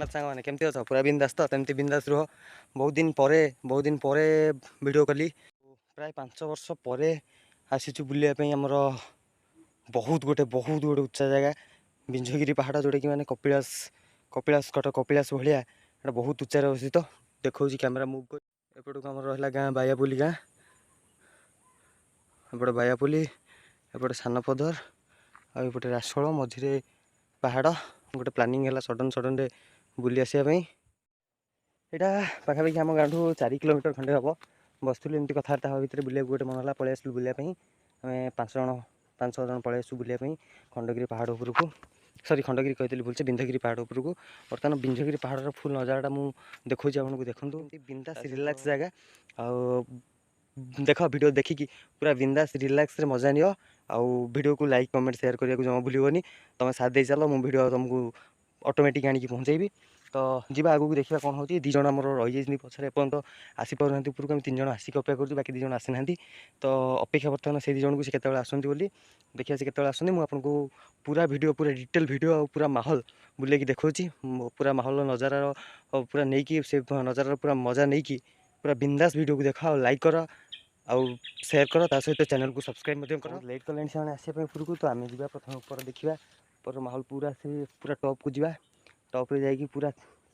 सांग केमती अच्छ पूरा बिंदास तो तमती बिंदास रुह। बहुत दिन पर वीडियो कली प्राय 5 वर्ष पर आसीचु बुलाई आमर बहुत गोटे उच्चा जगह विंझगिरी पहाड़ जोटा कि माने कपिलास कपिलास भाया बहुत उच्चार अवस्थित देखा कैमेरा मुव कर एपटू आम रहा गाँ बायापुली गाँ एपटे बायापुली एपटे सानपदर आउटे रासोल मझे पहाड़ गोटे प्लानिंग है सडन बुली आसवाई यहाँ पाखापाखि आम गाँव 4 किलोमीटर खंडे हम बसुलू एमती कथबार्ता भितर बुले गोटे मन है पलि आसलु बुलाई आम 5-6 जन पलि आसू बुलाई खंडगिरी पहाड़ उपरकू सरी खंडगिरी कहते भूल से विंध्यगिरी पहाड़ उपरकू बर्तमान विंध्यगिरी पहाड़ फुल नजारा मुझे देखा आपको देखूँ बिंदास रिलैक्स जगह आ देख वीडियो देखिकी पूरा बिंदास रिलैक्स मजा नियो आउ वीडियो को लाइक कमेंट शेयर करने को जमा भूलनी तुम साथ दे चल मु वीडियो तुमको ऑटोमेटिक आनिक पहुँचेबी तो जीवा आगू देखा कौन हो दी जन आम रही पछे एपर्तंत आसीपार ना उपरको आम 3 जन आसिक अपेक्षा कर बाकी 2 जन आसी ना तो अपेक्षा बर्तमान से 2 जन को से केत आसती बोली देखिए से केत आसती मुझे पूरा वीडियो पूरा डिटेल वीडियो और पूरा माहौल बुलेकी देखा पूरा माहौल नजारा पूरा नहीं कि से नजारा पूरा मजा नहीं कि पूरा बिंदास वीडियो को देख लाइक कर आउ शेयर कर ता सहित चैनल को सब्सक्राइब कर लेट कले से आसपा उपरको तो आम जा प्रथम ऊपर देखा पर माहौल पूरा से पूरा टॉप को जा टॉप रे जाइए पूरा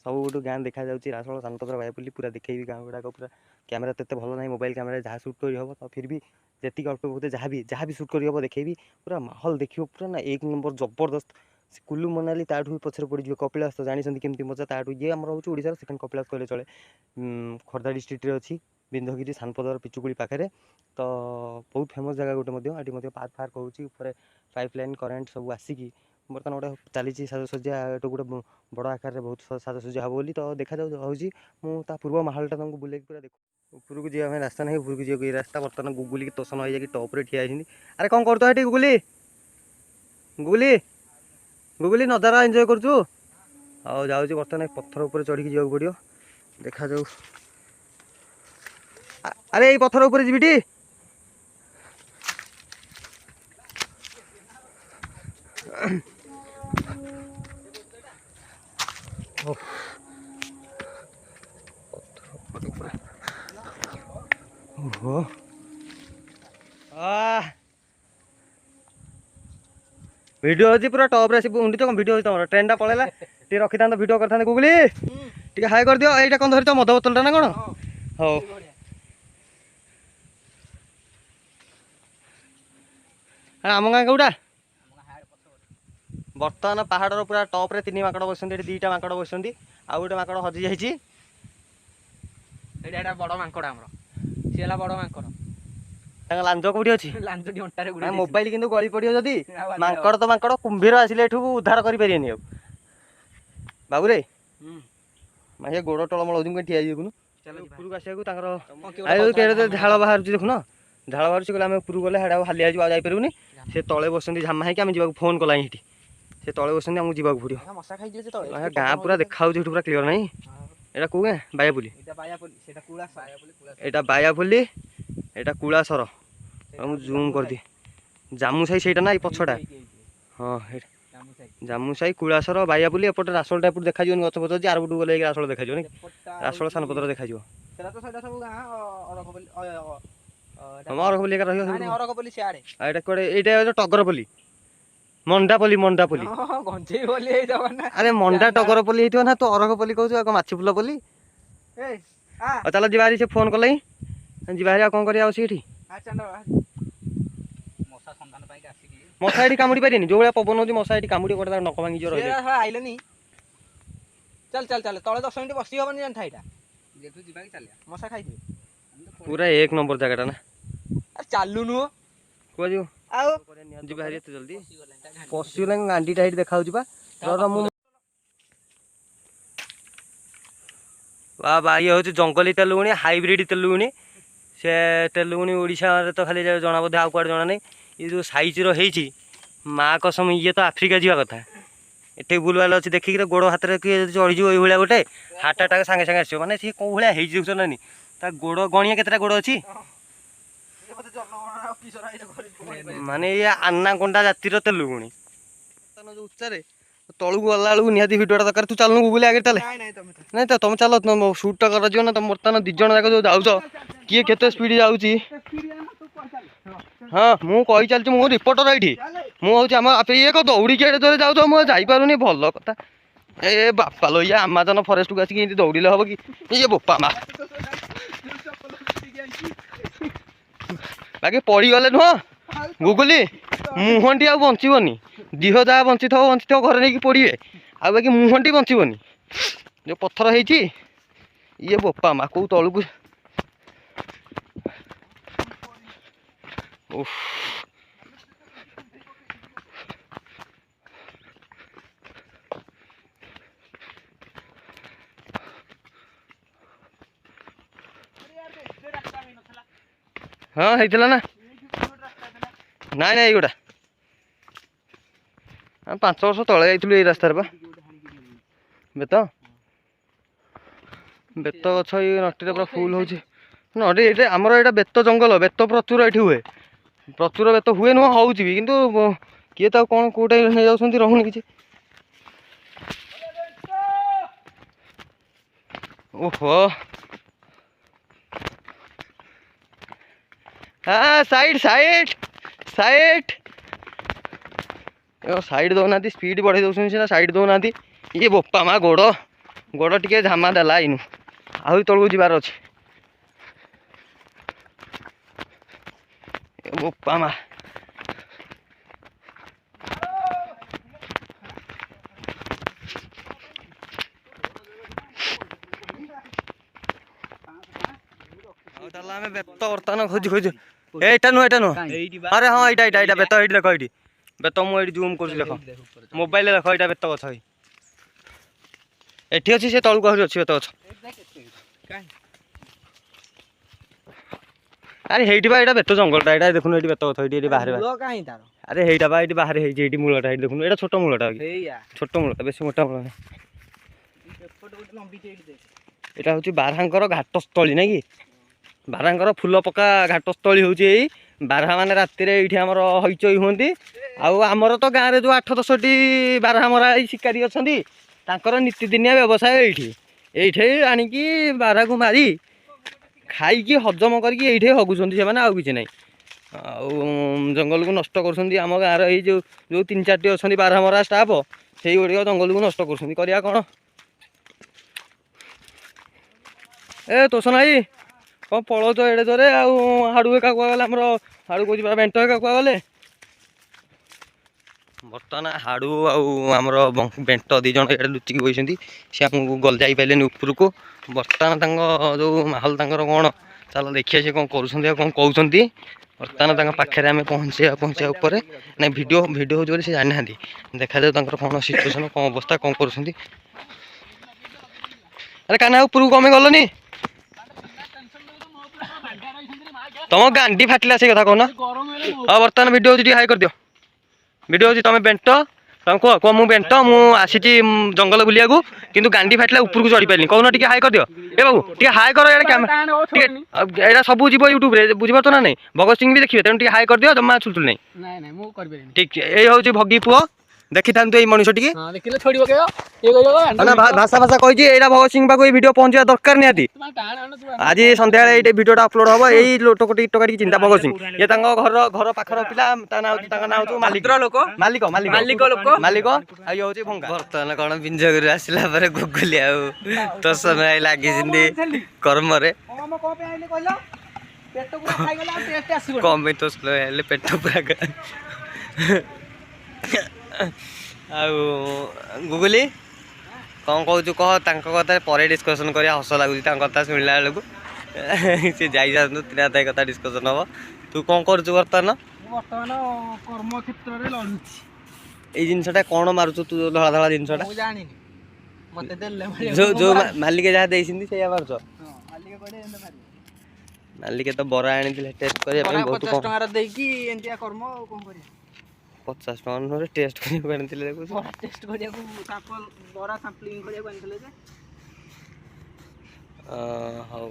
सब गोटे गाँ देखा जाऊँगी रासोल सानपदर बायापुली पूरा देखी गाँ गुड़ाक पूरा कैमेरा तो भल ना मोबाइल कैमेरा जहाँ सुट कर हम तो फिर भी जी अल्प बहुत जहाँ भी सुट कर देखेबी पूरा माहौल देखिए पूरा ना 1 नंबर जबरदस्त कुल्लू मनाली ताठू भी पछरे पड़ जाए कपिलास तो जानते केमती मजा ताठू ये आम हूँ ओडार सेकेंड कपिलास कहले चले खोर्धा डिस्ट्रिक्ट अच्छी विंध्यगिरी सानपदर पिचुकुड़ी पाखे तो बहुत फेमस जगह गोटे पार्क फार्क होपर पाइप लाइन करेन्ट सब आसिकी बर्तमान गोटे चली साजसज्जा ये गोटे बड़ आकार बहुत साजसज्जा हम बोली तो देखा मुझे पूर्व माहौलटा तुमको बुले पूरा देख उपरको जी रास्ता नहीं उपरको जी रास्ता बर्तमान गुगुली तोषण हो जाए टॉप रे ठिया अरे कौन कर गुगुली गुगुली गुगुली नजारा एंजॉय करूँ और जाऊँ बर्तमान पत्थर उपर चढ़ी जावाक पड़ो देखा जाऊ अरे ये पत्थर उपर जीविटी ओहो वीडियो अच्छी पूरा टॉप रे उंडी तो वीडियो तुम ट्रेन टा पड़ेगा टे रखी था वीडियो करते गुगली टे हाई कर दियो यहाँ कौन धरी तो मद बोतलटा ना कौन हो आम गाँ कौटा बर्तमान पहाड़ पूरा टॉप रे 3 माकड़ बस 2टा माकड़ बस आउ गोटे माकड़ हजि जाइए बड़ मांकड़ आमर सी बड़ मांकड़ लांज कौटी अच्छी अंटारे मोबाइल किंतु गली पड़ो जदि मांकड़ तो मांकड़ कुंभीर आसिले एठू उद्धार कर बाबू रे मागे गोड़ टलमल हो ठिया देखुन उपरको आसवाक झाड़ बाहर देखुन झाड़ बाहर कहले आम उपरको गले हाड़ा हालिया जापरूनी से तले बस झामा है आम फोन कला ये से तले बस आमको जावाक पड़ो गाँ पूरा देखा पूरा क्लीयर ना यहाँ कौ गाँ बायापुली यहाँ बायापुली यहाँ कुलासर जूम कर दी जामुसाई से ना पछटा हाँ जामुसाई कुलासर बायापुली एपटे रासोल टाइप देखा गच फच अच्छी आरपटू गले रासोल देखा रासोल सानपदर देखा अरखपल्ली रही टगरपल्ली मंडापल्ली मंडापल्ली अरे मंडा टगरपल्ली ना तो अरखपल्ली कहू माछीफुलपल्ली चल जी से फोन कल जी कौन कर मशा ये कामुड़ी पारे जो भाई पवन हो मशा ये कामुड़ी गोटे नक भांगी आइलनी चल चल चल तले 10 मिनिट बसी हबनी जानता यहाँ मशा खाई पूरा 1 नंबर जगह ना चलू नुह कह जी बाहरी एत जल्दी पशिगला गांडीटा ये देखा बा ये हूँ जंगली तेलुगुणी हाइब्रिड तेलुगुणी से तेलुगुणी ओडिशा तो खाली जना बोधे आउ कड़े जना नहीं ये जो साइज रही माँ कसम ये तो आफ्रिका जावा कथा एटे बुलवाल अच्छी देखिक गोड़ हाथ में किए चढ़ी ये भाया गोटे हार्ट अटाक सागे सागे आस मैंने सी कौ भाया हो ना ता गोड़ गणिया केतटा गोड़ अच्छी माने ये आनाकोंडा जातिर तेलुगुणी जो उच्चारे ତଳକୁ ଗଲା ବେଳକୁ ନିହାତି ଭିଡ଼ିଓଟା ଦରକାର। ତୁ ଚାଲୁନୁ ଗୁଗୁଲି ଆଗରେ ଚାଲେ। ନାଇଁ ତ ତମେ ଚାଲ, ସୁଟ୍ଟା କରାଯିବ ନା। ତମେ ବର୍ତ୍ତମାନ 2 ଜଣ ଯାକ ଯୋଉ ଯାଉଛ, କିଏ କେତେ ସ୍ପିଡ଼ ଯାଉଛି। ହଁ ମୁଁ କହି ଚାଲିଛି, ମୁଁ ରିପୋର୍ଟର ଏଇଠି। ମୁଁ ହଉଛି ଆମ ଇଏ କଣ ଦୌଡ଼ିକି ଏଡ଼େ ଜୋରେ ଯାଉଛ, ମୁଁ ଯାଇପାରୁନି। ଭଲ କଥା। ଏ ବାପା ଲୋ, ଇଏ ଆମାଜନ ଫରେଷ୍ଟକୁ ଆସିକି ଏମିତି ଦୌଡ଼ିଲେ ହବ କି? ଇଏ ବୋପା ମା, ବାକି ପଡ଼ିଗଲେ ନୁହଁ ଗୁଗୁଲି, ମୁହଁଟି ଆଉ ବଞ୍ଚିବନି। ଦିହ ଯାହା ବଞ୍ଚିଥିବ ଘରେ ନେଇକି ପୋଡ଼ିବେ, ଆଉ ବାକି ମୁହଁଟି ବଞ୍ଚିବନି। ଯୋଉ ପଥର ହେଇଛି, ଇଏ ବୋପା ମା କୋଉ ତଳକୁ। ଓଃ ହଁ ହେଇଥିଲା ନା। ନାଇଁ ନାଇଁ ଏଇଗୁଡ଼ା ଆମେ 5 ବର୍ଷ ତଳେ ଯାଇଥିଲୁ ଏଇ ରାସ୍ତାରେ ବା। ବେତ ଗଛ ଏଇ ନଟିରେ ପୁରା ଫୁଲ ହଉଛି। ନଟି ଏଇଟା ଆମର, ଏଇଟା ବେତ ଜଙ୍ଗଲ। ବେତ ପ୍ରଚୁର ଏଠି ହୁଏ, ପ୍ରଚୁର ବେତ ହୁଏ ନୁହଁ, ହଉଛି ବି। କିନ୍ତୁ କିଏ ତାକୁ କଣ କୋଉଟା ନେଇଯାଉଛନ୍ତି, ରହୁନି କିଛି। ଓହୋ, ହଁ ସାଇଡ ସାଇଡ ସାଇଡ। ସାଇଡ ଦଉନାହାନ୍ତି, ସ୍ପିଡ ବଢେଇ ଦଉଛନ୍ତି ସିନା, ସାଇଡ ଦଉନାହାନ୍ତି। ଇଏ ବୋପା ମା ଗୋଡ଼ ଟିକେ ଝାମା ଦେଲା ଏଇନୁ, ଆହୁରି ତଳକୁ ଯିବାର ଅଛି। ବୋପା ମା, ତାହେଲେ ଆମେ ବେତ ବର୍ତ୍ତମାନ ଖୋଜୁ। ଏଇଟା ନୁହଁ, ଏଇଟା ନୁହଁ। ଆରେ ହଁ, ଏଇଟା ବେତ। ଏଇଠି ଦେଖ, ଏଇଠି ବେତ। ମୁଁ ଏଇଠି ଜୁମ୍ କରୁଛି, ଦେଖ ମୋବାଇଲରେ ଦେଖ। ଏଇଟା ବେତ ଗଛ ଏଠି ଅଛି, ସେ ତଳକୁ ଆହୁରି ଅଛି ବେତ ଗଛ। ଆରେ ହେଇଠି ବା, ଏଇଟା ବେତ ଜଙ୍ଗଲଟା। ଏଇଟା ଦେଖୁନୁ, ଏଇଠି ବେତ ଗଛ। ଏଇଠି ବାହାରେ। ଆରେ ହେଇଟା ବା ଏଇଠି ବାହାରେ ହେଇଛି, ଏଇଠି ମୂଳଟା। ଏଇଠି ଦେଖୁନୁ, ଏଇଟା ଛୋଟ ମୂଳଟା। ଛୋଟ ମୂଳଟା, ବେଶୀ ମୋଟା ମୂଳ ନାହିଁ। ଏଇଟା ହଉଛି ବାରହାଙ୍କର ଘାଟସ୍ଥଳୀ, ନାଇଁ କି? ବାରହାଙ୍କର ଫୁଲ ପକା ଘାଟସ୍ଥଳୀ ହଉଛି ଏଇ। ବାରହା ମାନେ ରାତିରେ ଏଇଠି ଆମର ହଇଚଇ ହୁଅନ୍ତି। ଆଉ ଆମର ତ ଗାଁରେ ଯୋଉ 8-10ଟି ବାରହା ମରା ଏଇ ଶିକାରୀ ଅଛନ୍ତି, ତାଙ୍କର ନୀତିଦିନିଆ ବ୍ୟବସାୟ ଏଇଠି ଆଣିକି ବାରହାକୁ ମାରି ଖାଇକି ହଜମ କରିକି ଏଇଠି ହଗୁଛନ୍ତି ସେମାନେ, ଆଉ କିଛି ନାହିଁ। ଆଉ ଜଙ୍ଗଲକୁ ନଷ୍ଟ କରୁଛନ୍ତି। ଆମ ଗାଁର ଏଇ ଯୋଉ 3-4ଟି ଅଛନ୍ତି ବାରହା ମରା ଷ୍ଟାଫ, ସେଇଗୁଡ଼ିକ ଜଙ୍ଗଲକୁ ନଷ୍ଟ କରୁଛନ୍ତି। କରିବା କ'ଣ? ଏ ତୋଷଣ ଭାଇ, କ'ଣ ପଳଉଛ ଏଡ଼େ ଜୋରେ? ଆଉ ହାଡ଼ୁ ଏକା କୁଆଗଲେ ଆମର? ହାଡ଼ୁ କହୁଛି ପରା, ବେଣ୍ଟ ଏକା କୁଆଗଲେ? ବର୍ତ୍ତମାନ ହାଡ଼ୁ ଆଉ ଆମର ବେଣ୍ଟ 2 ଜଣ ଏଇଠି ଲୁଚିକି ବସିଛନ୍ତି। ସେ ଆମକୁ ଯାଇପାରିଲେନି ଉପରକୁ। ବର୍ତ୍ତମାନ ତାଙ୍କ ଯୋଉ ମାହୋଲ ତାଙ୍କର କ'ଣ, ଚାଲ ଦେଖିବା ସେ କ'ଣ କରୁଛନ୍ତି ଆଉ କ'ଣ କହୁଛନ୍ତି। ବର୍ତ୍ତମାନ ତାଙ୍କ ପାଖରେ ଆମେ ପହଞ୍ଚିବା ଉପରେ। ନାଇଁ, ଭିଡ଼ିଓ ହେଉଛି ବୋଲି ସେ ଜାଣିନାହାନ୍ତି। ଦେଖାଯାଉ ତାଙ୍କର କ'ଣ ସିଚୁଏସନ୍, କ'ଣ ଅବସ୍ଥା, କ'ଣ କରୁଛନ୍ତି। ଆରେ କାହ୍ନା, ଉପରକୁ କ'ଣ ପାଇଁ ଗଲନି? ତମ ଗାଣ୍ଡି ଫାଟିଲା, ସେଇ କଥା କହୁନ। ହଁ, ବର୍ତ୍ତମାନ ଭିଡ଼ିଓ ହେଉଛି, ଟିକେ ହାଇ କରିଦିଅ। ଭିଡ଼ିଓ ହେଉଛି, ତମେ ବେଣ୍ଟ, ତମେ କୁହ ମୁଁ ବେଣ୍ଟ, ମୁଁ ଆସିଛି ଜଙ୍ଗଲ ବୁଲିବାକୁ, କିନ୍ତୁ ଗାଣ୍ଡି ଫାଟିଲା, ଉପରକୁ ଚଢ଼ି ପାରିଲିନି। କହୁନ, ଟିକେ ହାଇ କରିଦିଅ। ଏ ବାବୁ ଟିକେ ହାଇ କର, ଏଇଟା ଟିକେ, ଏଇଟା ସବୁ ଯିବ ୟୁଟ୍ୟୁବରେ, ବୁଝିପାରୁଛ ନା ନାଇଁ? ଭଗତ ସିଂ ବି ଦେଖିବେ, ତେଣୁ ଟିକେ ହାଇ କରିଦିଅ। ଜମା ଛୁଟୁ ନାହିଁ। ଠିକ, ଏଇ ହେଉଛି ଭଗୀ ପୁଅ। ଦେଖିଥାନ୍ତୁ ଏଇ ମଣିଷ ଟିକେ ଭାଷା କହିଛି। ଏଇଟା ଭଗତ ସିଂ ପାଖକୁ ଏଇ ଭିଡ଼ିଓ ପହଞ୍ଚିବା ଦରକାର ନିହାତି। ଆଜି ସନ୍ଧ୍ୟାବେଳେ ଏଇଟା ଭିଡ଼ିଓଟା ଅପଲୋଡ଼ ହବ। ଏଇ ଟୋକାଟି ଚିନ୍ତା ଭଗତ ସିଂ, ଇଏ ତାଙ୍କ ଘର ପାଖର ପିଲା। ତାଙ୍କ ନାଁ ହେଉଛି ମାଲିକ। ଆଉ ଇଏ ହେଉଛି ଭଙ୍ଗା। ବର୍ତ୍ତମାନ କ'ଣ ବିଞ୍ଜଗିରି ଆସିଲା ପରେ ଗୁଗୁଲି ଆଉ ତୋଷଣ ଭାଇ ଲାଗିଛନ୍ତି କର୍ମରେ। କ'ଣ ପାଇଁ ତୋଷଣ ଭାଇ ହେଲେ ପେଟ ପୁରା। ଆଉ ଗୁଗୁଲି, କ'ଣ କହୁଛୁ କହ? ତାଙ୍କ କଥା ପରେ ଡିସ୍କସନ୍ କରିବା। ହସ ଲାଗୁଛି ତାଙ୍କ କଥା ଶୁଣିଲା ବେଳକୁ। ସେ ଯାଇଥାନ୍ତୁ, 3 କଥା ଡିସ୍କସନ୍ ହବ। ତୁ କ'ଣ କରୁଛୁ ବର୍ତ୍ତମାନ? କର୍ମକ୍ଷେତ୍ରରେ ଲଢୁଛି। ଏଇ ଜିନିଷଟା କ'ଣ ମାରୁଛୁ ତୁ, ଧଳା ଧଳା ଜିନିଷଟା? ମୁଁ ଜାଣିନି, ମତେ ଦେଲେ ଯୋଉ ମାଲିକ ଯାହା ଦେଇଛନ୍ତି ସେଇଆ ମାରୁଛ? ମାଲିକ ତ ବରା ଆଣିଥିଲେ ଟେଷ୍ଟ କରିବା ପାଇଁ। 50 ଟଙ୍କାର ଦେଇକି ଏମିତିଆ କର୍ମ, ଆଉ କ'ଣ କରିବା? 50 ଟଙ୍କା ନହେଲେ ଟେଷ୍ଟ କରିବାକୁ ଆଣିଥିଲେ। ଟେଷ୍ଟ କରିବାକୁ, ବରା ସାମ୍ପଲିଂ କରିବାକୁ ଆଣିଥିଲେ ଯେ। ହଉ,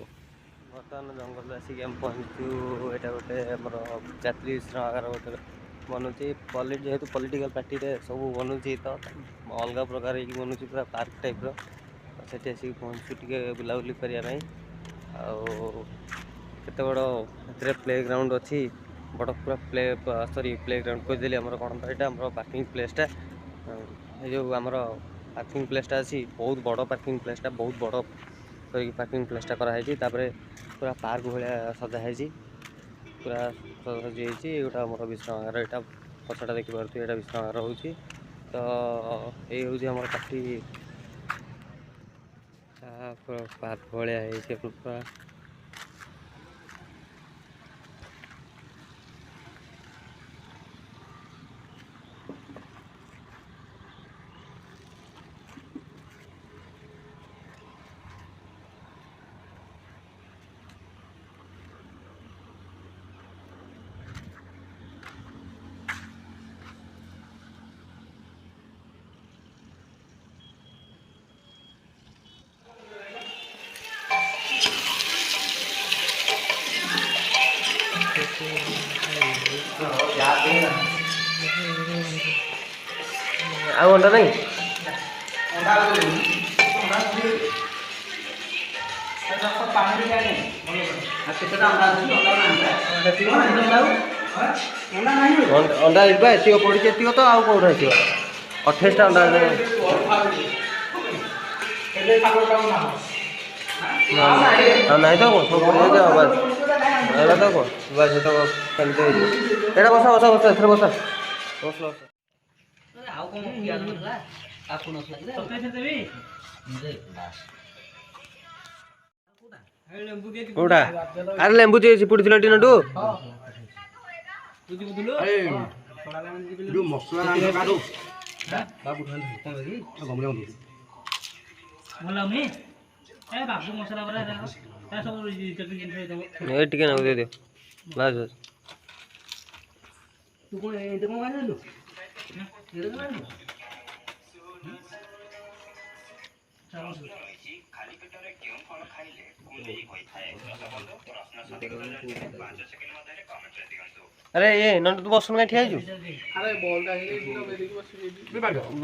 ବର୍ତ୍ତମାନ ଜଙ୍ଗଲରେ ଆସିକି ଆମେ ପହଞ୍ଚିଛୁ। ଏଇଟା ଗୋଟେ ଆମର ଯାତ୍ରୀ ବିଶ୍ରାମାଗାର ଗୋଟେ ବନୁଛି ଯେହେତୁ ପଲିଟିକାଲ ପାର୍ଟିରେ ସବୁ ବନୁଛି ତ ଅଲଗା ପ୍ରକାର ହେଇକି ବନୁଛି ପୁରା ପାର୍କ ଟାଇପ୍ର। ସେଠି ଆସିକି ପହଞ୍ଚୁଛୁ ଟିକେ ବୁଲାବୁଲି କରିବା ପାଇଁ। ଆଉ କେତେ ବଡ଼ ଏଥିରେ ପ୍ଲେ ଗ୍ରାଉଣ୍ଡ ଅଛି, ବଡ଼ ପୁରା ପ୍ଲେ ଗ୍ରାଉଣ୍ଡ କହିଦେଲି ଆମର କ'ଣ ତ ଏଇଟା ଆମର ପାର୍କିଂ ପ୍ଲେସ୍ଟା। ଏ ଯେଉଁ ଆମର ପାର୍କିଂ ପ୍ଲେସ୍ଟା ଅଛି ବହୁତ ବଡ଼ ପାର୍କିଂ ପ୍ଲେସ୍ଟା, ବହୁତ ବଡ଼ କରିକି ପାର୍କିଂ ପ୍ଲେସ୍ଟା କରାହେଇଛି। ତାପରେ ପୁରା ପାର୍କ ଭଳିଆ ସଜା ହେଇଛି, ପୁରା ସଜାସଜି ହେଇଛି। ଏଇଟା ଆମର ବିଶ୍ରାମାଗାର, ଏଇଟା ପଛଟା ଦେଖିପାରୁଥିବେ ଏଇଟା ବିଶ୍ରାମାଗାର ହେଉଛି। ତ ଏଇ ହେଉଛି ଆମର ପାର୍ଟି ପାର୍କ ଭଳିଆ ହେଇଛି ପୁରା। ଆଉ ଅଣ୍ଡା ନାହିଁ? ଅଣ୍ଡା ଯିବା ଏତିକ ପଡ଼ିଛି, ଏତିକ ତ ଆଉ କେଉଁଠୁ ଆସିବ? 28ଟା ଅଣ୍ଡା ଆଉ ନାହିଁ ତ ସବୁ ପଡ଼ିଯାଇଛି। ଆଉ ବାସ୍ ହେଲା ତ କ'ଣ ବାସ୍ ତ ସେମିତି ହେଇଯିବ। ଏଇଟା ବସା ଏଥିରେ ବସା କୋଉଟା? ଆରେ ଲେମ୍ବୁ ଚିପୁଡ଼ିଥିଲ ଟିନଟୁ। ଟିକେ ନାକୁ ଦେଇଦିଅ ବାସ୍ ବାସ୍। ଆରେ ଏ ନଟୁ ତୁ ବସୁନୁ କାଇଁ ଠିଆ ହେଇଛୁ?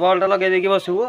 ବଲ୍ଟା ଲଗେଇ ଦେଇକି ବସିବୁ।